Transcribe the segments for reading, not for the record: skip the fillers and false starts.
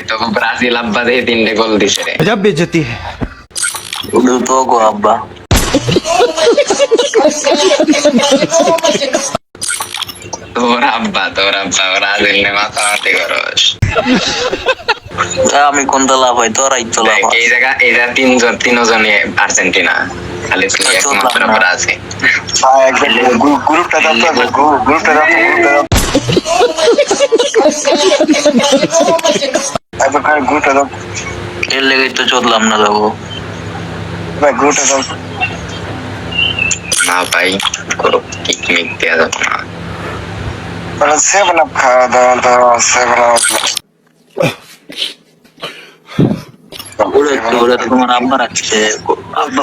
তো ব্রাজিল আব্বা দিয়ে 3টে গোল দিছে রে। गजब बेइज्जती है। তো গো আব্বা তোর আব্বা ব্রাজিল নে মাতামাতি করস। আমি কোন দল লাভ হয় তোরাই তো লাভ দেখ, এই জায়গা তিনজনই আর্জেন্টিনা, খালি তুই একমাত্র ব্রাজিল। গ্রুপটা দাও তো, গ্রুপটা দাও। গ্রুপটা দাও এর লেগে তো চললাম না যাবো ভাই, গ্রুপটা দাও। না ভাই, কোনো পিকনিক দেওয়া যাবে না। সেভেন আপ খাওয়া দাওয়া দাও, সেভেন আপ। ওরা তো তোমার আব্বা রাখছে আব্বা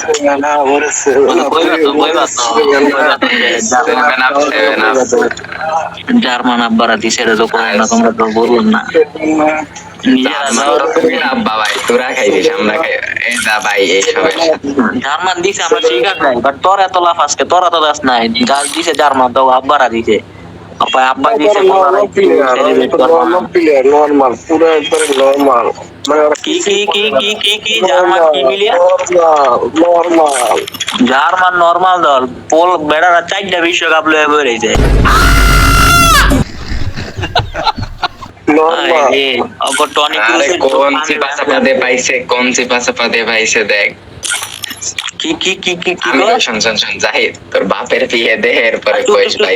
জার্মান আব্বারা দিছে এটা তো করো না, তোমরা তো বলুন না আব্বা ভাই তোরা খাইছিস, আমরা খাই এই যা ভাই এইসবের জার্মান দিছে আমরা শিকার নাই, বাট তোর এত লাফ আজকে তোরা তো দাস নাই, যা দিছে জার্মান তো আব্বারা দিছে। আব্বা দিছে নরমাল, পুরো একবারে নরমাল। কি জার্মান কি মিলিয়া নরমাল জার্মান নরমাল দল পোল বেড়ারা 4টা বিশ্বকাপ লয়ে বেরিয়েছে। কোন সিপাসাপাতে পাইছে দেখ। শোন জাহিদ, তোর বাপের বিয়ে দে, এরপরে কইস ভাই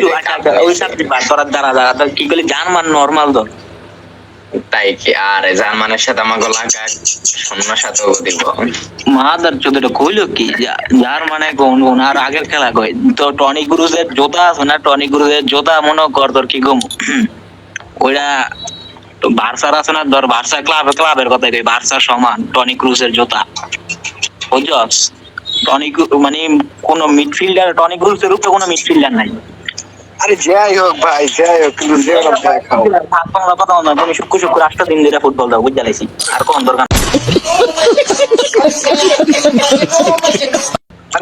কি বলি জার্মান নরমাল দল তাই কি? আর জার্মানের সাথে আমাকে লাগা শূন্য সাথে দিব মাদার চোদ্দটা কইলো কি জার্মানে কোন আর আগের খেলা কই তো টনি ক্রুজের জোতা আছে না, টনি ক্রুজের জোতা মনে কর তোর কি গম ওইটা বার্সার আছে না, ধর বার্সা ক্লাবের কথা কই, বার্সার সমান টনি ক্রুজের জোতা বুঝছস। মানে কোন মিডফিল্ডার টনি ক্রুজের উপরে কোন মিডফিল্ডার নাই। আরে যাই হোক ভাই, যাই হোক, কিন্তু কথা না, তুমি শুক্র 8টা দিন ধরে ফুটবল দাও বুঝতে লাইছি, আর কোন দরকার।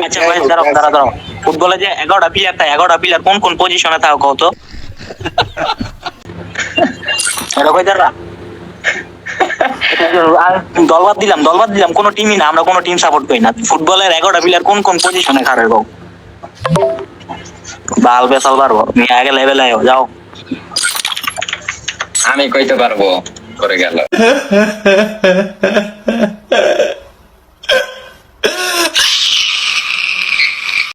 আচ্ছা ভাই দাঁড়াও ফুটবলে যে 11টা প্লেয়ার থাকে, 11টা প্লেয়ার কোন কোন পজিশনে থাকে কত? এটা কই দাঁড়া দলবাদ দিলাম কোন টিমই না, আমরা কোন টিম সাপোর্ট করি না। ফুটবলের 11টা প্লেয়ার কোন কোন পজিশনে খাড়ে গো বাল বেসাল পারবো তুমি আগে লেভেলে যাও। আমি কইতে পারবো করে গেল